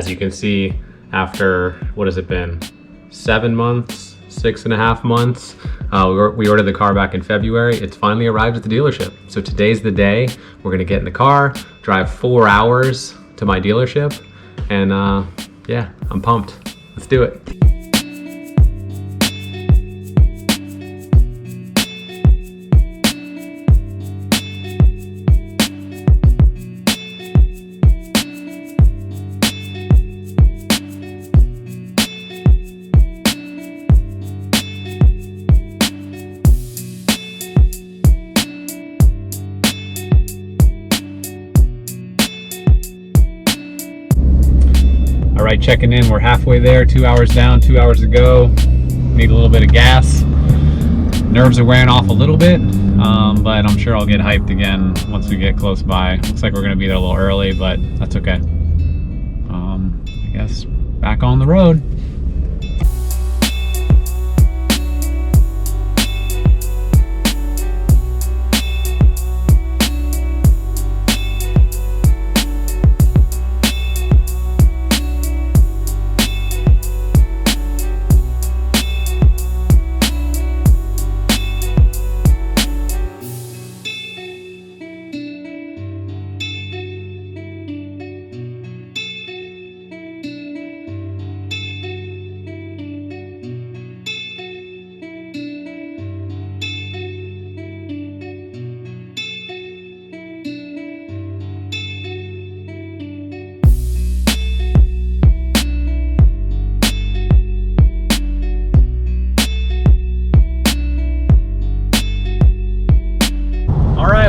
as you can see, after, what has it been? 7 months, 6.5 months. We ordered the car back in February. It's finally arrived at the dealership. So today's the day. We're gonna get in the car, drive 4 hours to my dealership, and yeah, I'm pumped. Let's do it. All right, checking in, we're halfway there, 2 hours down, 2 hours to go. Need a little bit of gas. Nerves are wearing off a little bit, but I'm sure I'll get hyped again once we get close by. Looks like we're gonna be there a little early, but that's okay. I guess back on the road.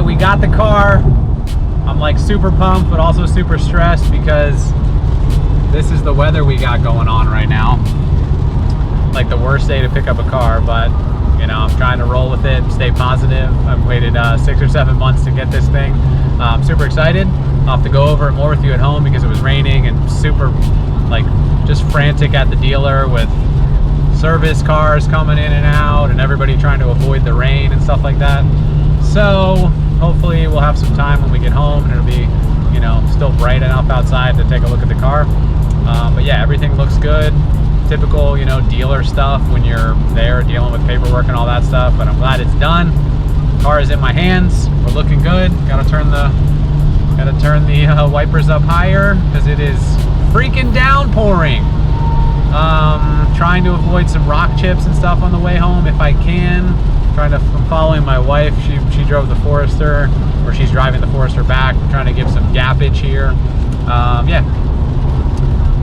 We got the car. I'm like super pumped, but also super stressed because this is the weather we got going on right now. Like the worst day to pick up a car, but you know, I'm trying to roll with it, stay positive. I've waited 6 or 7 months to get this thing. I'm super excited. I'll have to go over it more with you at home because it was raining and super like just frantic at the dealer with service cars coming in and out and everybody trying to avoid the rain and stuff like that. So hopefully we'll have some time when we get home and it'll be, you know, still bright enough outside to take a look at the car. But yeah, everything looks good. Typical, you know, dealer stuff when you're there dealing with paperwork and all that stuff, but I'm glad it's done. Car is in my hands. We're looking good. Gotta turn the wipers up higher because it is freaking downpouring. Trying to avoid some rock chips and stuff on the way home if I can. I'm following my wife. She drove the Forester, or she's driving the Forester back. I'm trying to give some gappage here. Yeah,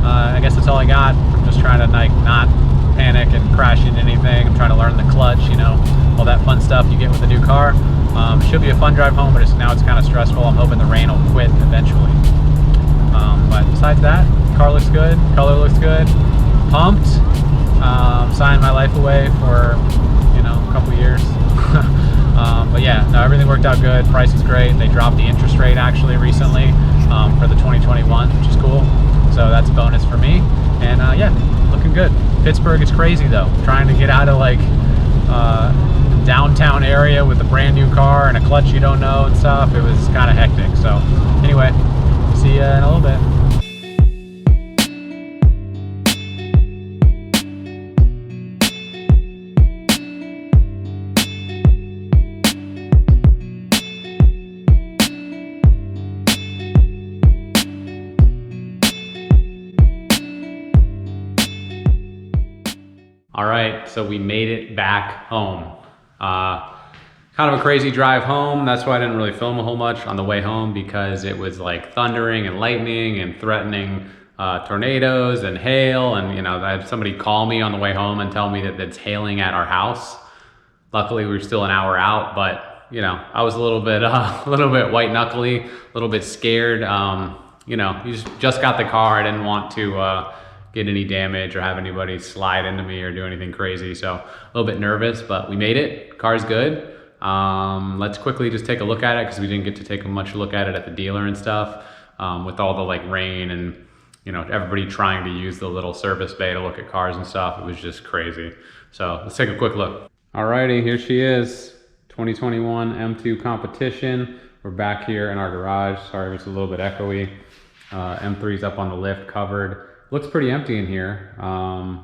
I guess that's all I got. I'm just trying to like not panic and crash into anything. I'm trying to learn the clutch, you know, all that fun stuff you get with a new car. It should be a fun drive home, but now it's kind of stressful. I'm hoping the rain will quit eventually. But besides that, car looks good, color looks good, pumped. Signed my life away for, you know, a couple years. But yeah, no, everything worked out good. Price is great. They dropped the interest rate actually recently for the 2021, which is cool. So that's a bonus for me. And yeah, looking good. Pittsburgh is crazy though. Trying to get out of like downtown area with a brand new car and a clutch you don't know and stuff. It was kind of hectic. So anyway, see you in a little bit. All right, so we made it back home. Kind of a crazy drive home. That's why I didn't really film a whole much on the way home because it was like thundering and lightning and threatening tornadoes and hail. And you know, I had somebody call me on the way home and tell me that it's hailing at our house. Luckily, we were still an hour out, but you know, I was a little bit white knuckly, a little bit scared. You know, you just got the car. I didn't want to get any damage or have anybody slide into me or do anything crazy. So a little bit nervous, but we made it. Car's good. Let's quickly just take a look at it because we didn't get to take a much look at it at the dealer and stuff with all the like rain and, you know, everybody trying to use the little service bay to look at cars and stuff. It was just crazy. So let's take a quick look. Alrighty, here she is. 2021 M2 competition. We're back here in our garage. Sorry if it's a little bit echoey. M3's up on the lift, covered. Looks pretty empty in here.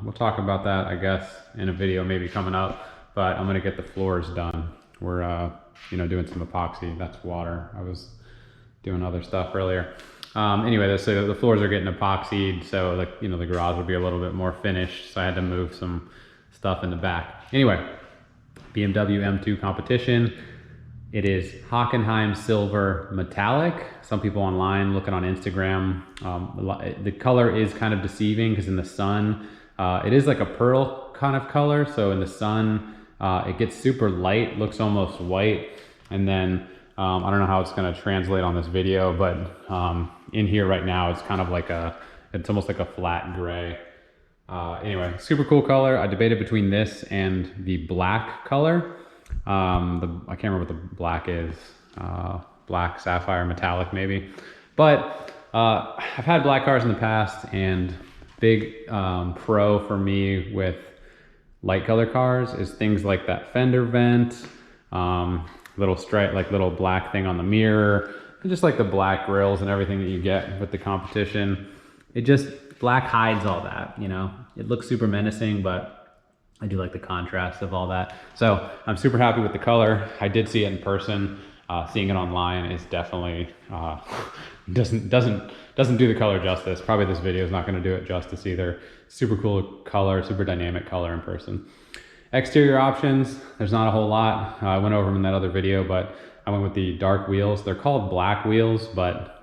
We'll talk about that, I guess, in a video maybe coming up, but I'm gonna get the floors done. We're doing some epoxy. That's water. I was doing other stuff earlier. Anyway, so the floors are getting epoxied, so the garage will be a little bit more finished, so I had to move some stuff in the back. Anyway, BMW M2 competition. It is Hockenheim Silver Metallic. Some people online looking on Instagram, the color is kind of deceiving because in the sun, it is like a pearl kind of color. So in the sun, it gets super light, looks almost white. And then I don't know how it's gonna translate on this video, but in here right now, it's kind of like it's almost like a flat gray. Anyway, super cool color. I debated between this and the black color. I can't remember what the black is. Black sapphire metallic maybe. But I've had black cars in the past, and big pro for me with light color cars is things like that fender vent, little stripe, like little black thing on the mirror, and just like the black grills and everything that you get with the competition. Black hides all that, It looks super menacing, but I do like the contrast of all that. So I'm super happy with the color. I did see it in person. Seeing it online is definitely doesn't do the color justice. Probably this video is not going to do it justice either. Super cool color, super dynamic color in person. Exterior options, there's not a whole lot. I went over them in that other video, but I went with the dark wheels. They're called black wheels, but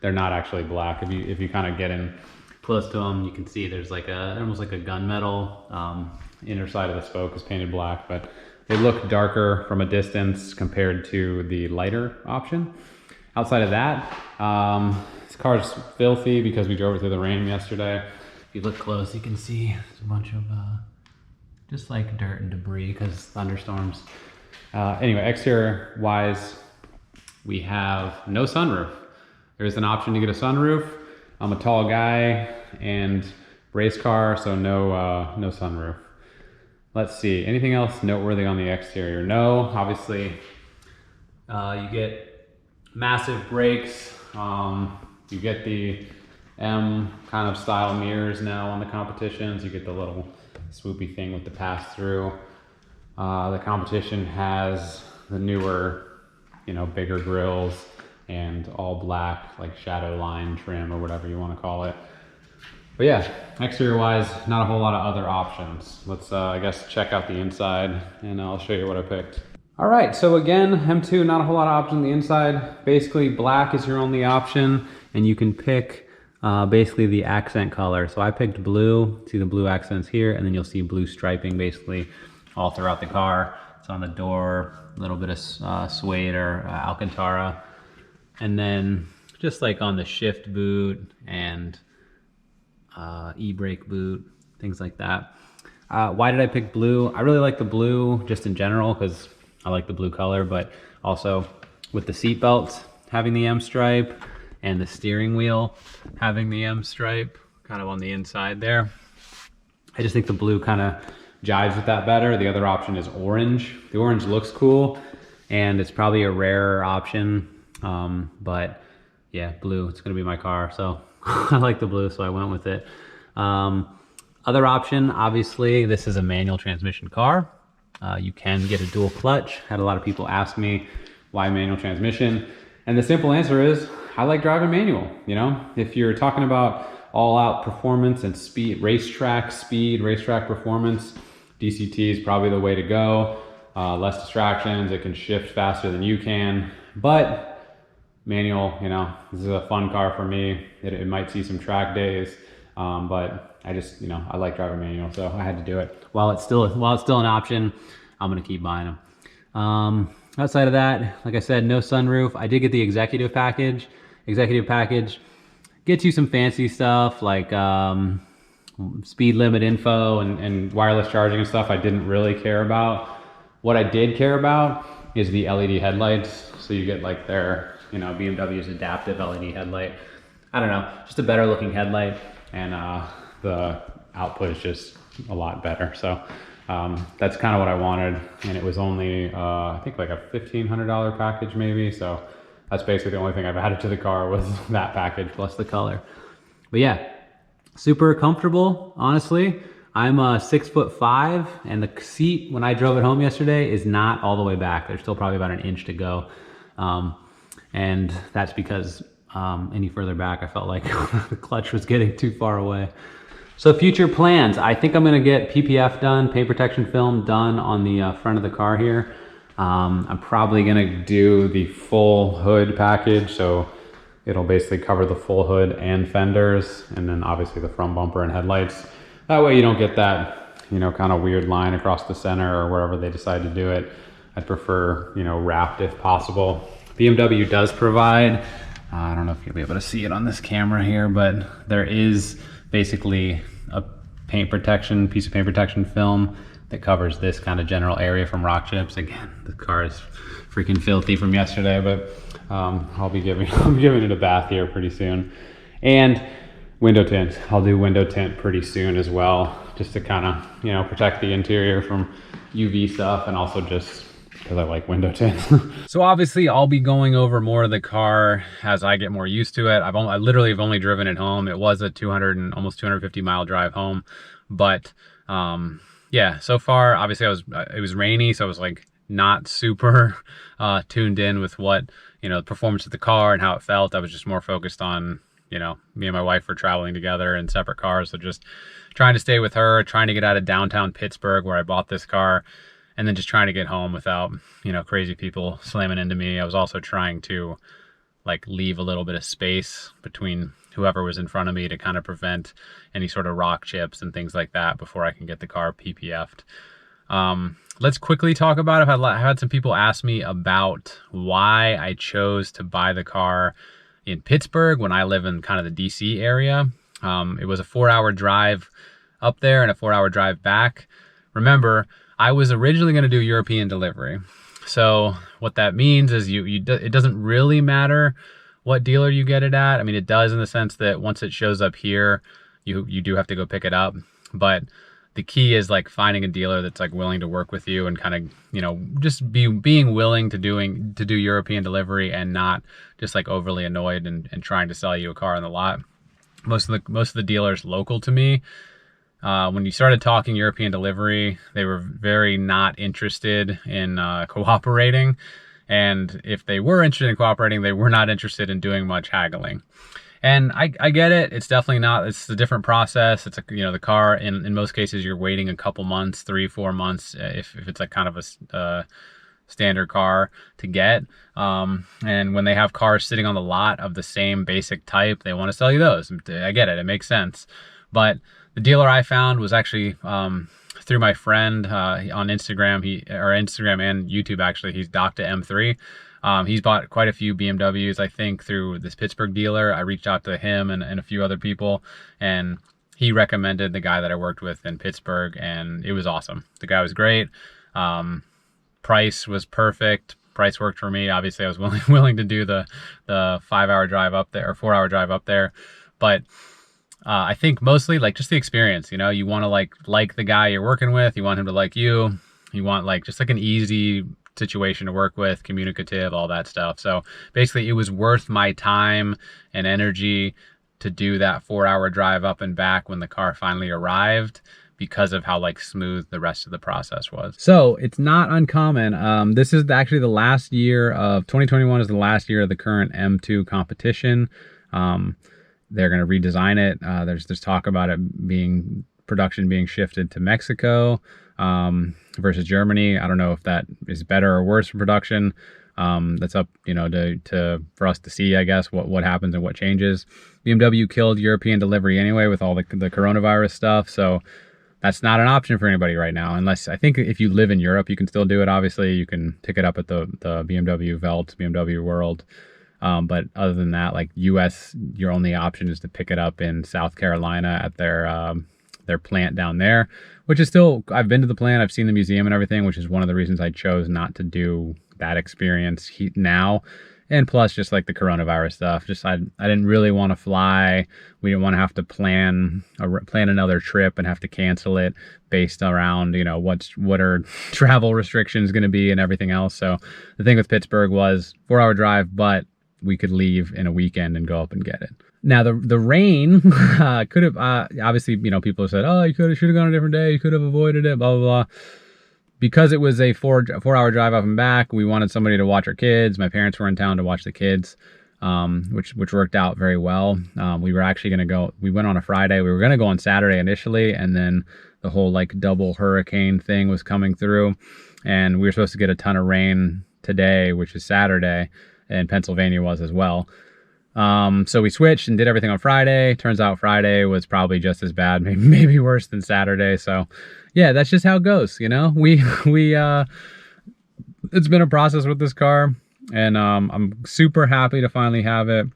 they're not actually black. If you kind of get in close to them, you can see there's almost like a gunmetal. Inner side of the spoke is painted black, but they look darker from a distance compared to the lighter option. Outside of that, this car's filthy because we drove it through the rain yesterday. If you look close, you can see there's a bunch of just like dirt and debris because thunderstorms. Anyway, exterior wise, we have no sunroof. There's an option to get a sunroof. I'm a tall guy and race car, so no sunroof. Let's see, anything else noteworthy on the exterior? No, obviously you get massive brakes. You get the M kind of style mirrors now on the competitions. You get the little swoopy thing with the pass-through. The competition has the newer, bigger grills and all black, like shadow line trim or whatever you want to call it. But yeah, exterior wise, not a whole lot of other options. Let's, I guess, check out the inside and I'll show you what I picked. All right, so again, M2, not a whole lot of options on the inside. Basically, black is your only option, and you can pick basically the accent color. So I picked blue, see the blue accents here, and then you'll see blue striping basically all throughout the car. It's on the door, a little bit of suede or Alcantara. And then just like on the shift boot and e-brake boot, things like that. Why did I pick blue? I really like the blue just in general because I like the blue color, but also with the seat belts having the M stripe and the steering wheel having the M stripe kind of on the inside there. I just think the blue kind of jives with that better. The other option is orange. The orange looks cool and it's probably a rarer option, but yeah, blue, it's gonna be my car. So I like the blue, so I went with it. Other option, obviously, this is a manual transmission car. You can get a dual clutch. Had a lot of people ask me why manual transmission. And the simple answer is, I like driving manual. If you're talking about all out performance and speed, racetrack performance, DCT is probably the way to go. Less distractions, it can shift faster than you can. But manual, this is a fun car for me. It might see some track days, but I just, I like driving manual, so I had to do it. While it's still an option, I'm gonna keep buying them. Outside of that, like I said, no sunroof. I did get the executive package. Executive package gets you some fancy stuff like speed limit info and wireless charging and stuff I didn't really care about. What I did care about is the LED headlights. So you get like their, BMW's adaptive LED headlight. I don't know, just a better looking headlight, and the output is just a lot better. So that's kind of what I wanted, and it was only I think like a $1,500 package maybe. So That's basically the only thing I've added to the car was that package plus the color. But yeah, super comfortable, honestly. I'm 6'5", and the seat when I drove it home yesterday is not all the way back. There's still probably about an inch to go. And that's because any further back, I felt like the clutch was getting too far away. So future plans, I think I'm gonna get PPF done, paint protection film done on the front of the car here. I'm probably gonna do the full hood package, so it'll basically cover the full hood and fenders, and then obviously the front bumper and headlights. That way you don't get that, you know, kind of weird line across the center or wherever they decide to do it. I'd prefer, you know, wrapped if possible. BMW does provide, I don't know if you'll be able to see it on this camera here, but there is basically a paint protection, piece of paint protection film that covers this kind of general area from rock chips. Again, the car is freaking filthy from yesterday, but I'll be giving it a bath here pretty soon. And window tint, I'll do window tint pretty soon as well, just to kind of, you know, protect the interior from UV stuff, and also just because I like window tint. So obviously I'll be going over more of the car as I get more used to it. I literally have only driven it home. It was a 200 and almost 250 mile drive home, but yeah, so far obviously it was rainy, so I was like not super tuned in with what, you know, the performance of the car and how it felt. I was just more focused on, you know, me and my wife were traveling together in separate cars, so just trying to stay with her, trying to get out of downtown Pittsburgh where I bought this car, and then just trying to get home without, you know, crazy people slamming into me. I was also trying to like leave a little bit of space between whoever was in front of me to kind of prevent any sort of rock chips and things like that before I can get the car PPF'd. Let's quickly talk about it. I've had some people ask me about why I chose to buy the car in Pittsburgh when I live in kind of the DC area. It was a 4-hour drive up there and a 4-hour drive back. Remember, I was originally going to do European delivery. So what that means is it doesn't really matter what dealer you get it at. I mean, it does in the sense that once it shows up here, you do have to go pick it up. But the key is like finding a dealer that's like willing to work with you and kind of, you know, just being willing to do European delivery and not just like overly annoyed and trying to sell you a car on the lot. Most of the dealers local to me, when you started talking European delivery, they were very not interested in cooperating. And if they were interested in cooperating, they were not interested in doing much haggling. And I get it. It's definitely not, it's a different process. It's you know, the car in most cases, you're waiting a couple months, 3-4 months, if it's like kind of a standard car to get. And when they have cars sitting on the lot of the same basic type, they want to sell you those. I get it. It makes sense. But the dealer I found was actually through my friend on Instagram, Instagram and YouTube actually. He's Dr. M3. He's bought quite a few BMWs, I think, through this Pittsburgh dealer. I reached out to him and a few other people, and he recommended the guy that I worked with in Pittsburgh, and it was awesome. The guy was great. Price was perfect. Price worked for me. Obviously, I was willing to do the 5-hour drive up there or 4-hour drive up there, but I think mostly like just the experience. You know, you want to like the guy you're working with. You want him to like you. You want like just like an easy situation to work with, communicative, all that stuff. So basically, it was worth my time and energy to do that 4-hour drive up and back when the car finally arrived, because of how like smooth the rest of the process was. So it's not uncommon. This is actually the last year of 2021 is the last year of the current M2 competition. They're going to redesign it. There's talk about it production being shifted to Mexico versus Germany. I don't know if that is better or worse for production. That's up, you know, for us to see, I guess, what happens and what changes. BMW killed European delivery anyway with all the coronavirus stuff. So that's not an option for anybody right now, unless I think if you live in Europe, you can still do it. Obviously, you can pick it up at the BMW Welt, BMW World. But other than that, like US, your only option is to pick it up in South Carolina at their plant down there, which is still, I've been to the plant, I've seen the museum and everything, which is one of the reasons I chose not to do that experience now. And plus just like the coronavirus stuff, just I didn't really want to fly. We didn't want to have to plan another trip and have to cancel it based around, you know, what are travel restrictions going to be and everything else. So the thing with Pittsburgh was 4-hour drive, but we could leave in a weekend and go up and get it. Now the rain could have obviously, you know, people have said, oh, you should have gone a different day, you could have avoided it, blah blah blah. Because it was a 4-hour drive up and back, we wanted somebody to watch our kids. My parents were in town to watch the kids, which worked out very well. We were actually going to go, we went on a Friday. We were going to go on Saturday initially, and then the whole like double hurricane thing was coming through, and we were supposed to get a ton of rain today, which is Saturday, and Pennsylvania was as well. So we switched and did everything on Friday. Turns out Friday was probably just as bad, maybe worse than Saturday. So yeah, that's just how it goes. You know, it's been a process with this car, and, I'm super happy to finally have it.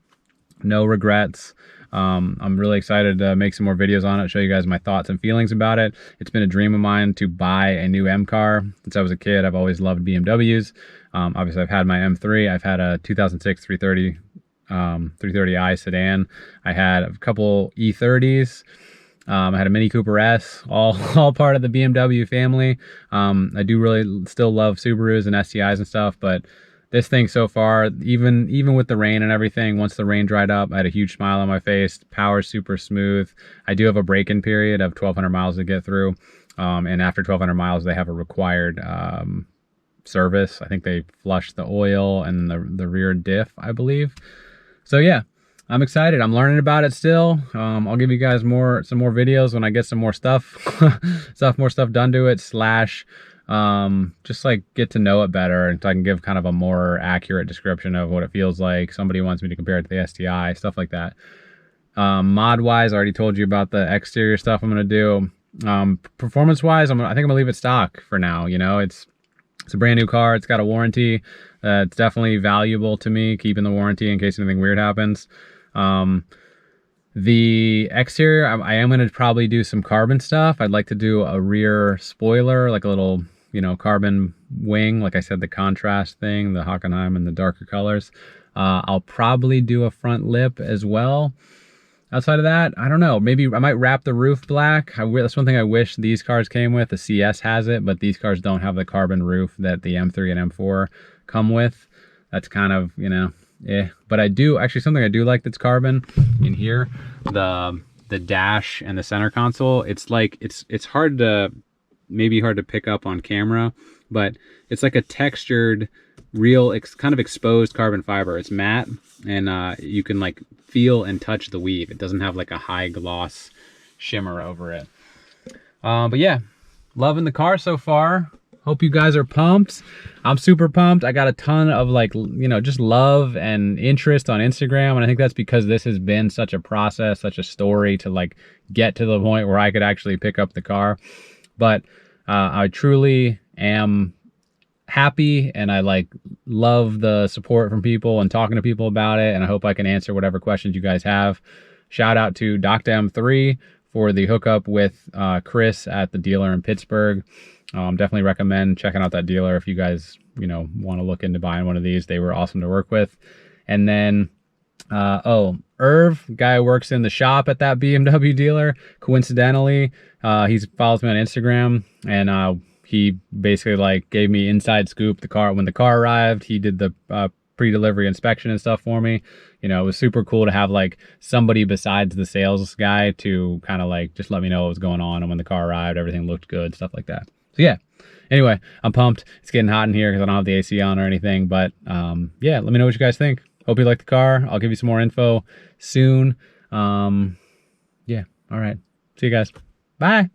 No regrets. I'm really excited to make some more videos on it, show you guys my thoughts and feelings about it. It's been a dream of mine to buy a new M car since I was a kid. I've always loved BMWs. Obviously I've had my M3. I've had a 2006 330i sedan. I had a couple E30s. I had a Mini Cooper S, all part of the BMW family. I do really still love Subarus and STIs and stuff, but this thing so far, even with the rain and everything, once the rain dried up, I had a huge smile on my face. Power's super smooth. I do have a break-in period of 1,200 miles to get through. And after 1,200 miles, they have a required service. I think they flush the oil and the rear diff, I believe. So yeah, I'm excited. I'm learning about it still. I'll give you guys some more videos when I get some more stuff, more stuff done to it, just like get to know it better, and so I can give kind of a more accurate description of what it feels like. Somebody wants me to compare it to the STI, stuff like that. Mod wise, I already told you about the exterior stuff I'm going to do. Performance wise, I think I'm going to leave it stock for now. You know, it's a brand new car. It's got a warranty. It's definitely valuable to me, keeping the warranty in case anything weird happens. The exterior, I am going to probably do some carbon stuff. I'd like to do a rear spoiler, like a little, you know, carbon wing. Like I said, the contrast thing, the Hockenheim and the darker colors. I'll probably do a front lip as well. Outside of that, I don't know. Maybe I might wrap the roof black. That's one thing I wish these cars came with. The CS has it, but these cars don't have the carbon roof that the M3 and M4 come with. That's kind of, you know, but I do actually, something I do like that's carbon in here, the dash and the center console. It's like it's hard to pick up on camera, but it's like a textured, real, kind of exposed carbon fiber. It's matte, and you can like feel and touch the weave. It doesn't have like a high gloss shimmer over it. But yeah, loving the car so far. Hope you guys are pumped. I'm super pumped. I got a ton of like, you know, just love and interest on Instagram. And I think that's because this has been such a process, such a story to like get to the point where I could actually pick up the car. But I truly am happy, and I like love the support from people and talking to people about it. And I hope I can answer whatever questions you guys have. Shout out to Dr. M3 for the hookup with Chris at the dealer in Pittsburgh. Definitely recommend checking out that dealer if you guys, you know, want to look into buying one of these. They were awesome to work with. And then, Irv, guy who works in the shop at that BMW dealer, coincidentally, he follows me on Instagram, and he basically like gave me inside scoop. When the car arrived, he did the pre-delivery inspection and stuff for me. You know, it was super cool to have like somebody besides the sales guy to kind of like just let me know what was going on, and when the car arrived, everything looked good, stuff like that. So yeah, anyway, I'm pumped. It's getting hot in here because I don't have the AC on or anything, but yeah, let me know what you guys think. Hope you like the car. I'll give you some more info soon. Yeah, all right. See you guys. Bye.